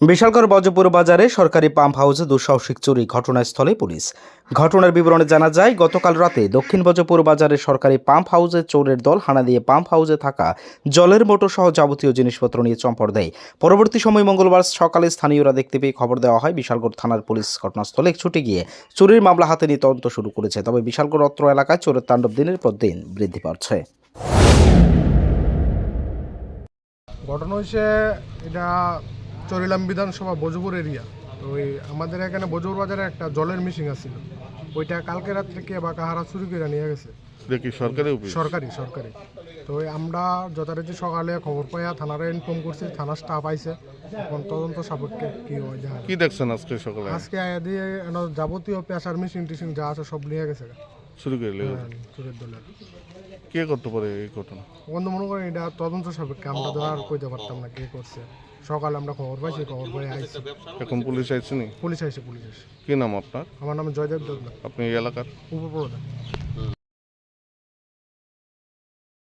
বিশালগড় বজপুর বাজারে সরকারি পাম্প হাউসে দুঃসাহসিক চুরি, ঘটনাস্থলে পুলিশ। ঘটনার বিবরণে জানা যায়, গতকাল রাতে দক্ষিণ বজপুর বাজারের সরকারি পাম্প হাউসে চোরের দল হানা দিয়ে পাম্প হাউসে থাকা জলের মোটর সহ যাবতীয় জিনিসপত্র নিয়ে চম্পট দেয়। পরবর্তী সময় মঙ্গলবার সকালে স্থানীয়রা দেখতে পেয়ে খবর দেওয়া হয়। বিশালগড় থানার পুলিশ ঘটনাস্থলে ছুটে গিয়ে চুরির মামলা হাতে নিয়ে তদন্ত শুরু করেছে। তবে বিশালগড় অত্র এলাকায় চোরের তাণ্ডব দিনের পর দিন বৃদ্ধি পাচ্ছে। ঘটনা হয়েছে এটা চরিলাম বিধানসভা বজপুর এরিয়া। তো ওই আমাদের এখানে বজপুর বাজারে একটা জলের মেশিন আছিল, ওইটা কালকে রাত্রে কে বা কাহারা চুরি করে নিয়ে গেছে। দেখি সরকারি অফিস? সরকারি। তো ওই আমরা যথারীতি সকালে খবর পাইয়া থানারে ইনফর্ম করছি, থানার স্টাফ আইছে, এখন তদন্ত সাপেক্ষে কি হয় দেখা যাবে। কি দেখছেন আজকে সকালে? আজকে আয়া দিয়ে যাবতীয় পেশার মেশিন টিশিন যা আছে সব নিয়ে গেছে শুরু করে চুরের দলের। কে করতে পারে এই ঘটনা? বন্ধু মনে করেন এটা তদন্ত সাপেক্ষে, আমরা তো আর কইতে পারতাম না কে করছে। সকালে আমরা খবর পাইছি, খবর পাই আইছি। এখন পুলিশ আইছে নি? পুলিশ আইছে। কি নাম আপনার? আমার নাম জয়দেব দেবনাথ, আপনি এই এলাকার? উপপ্রধান।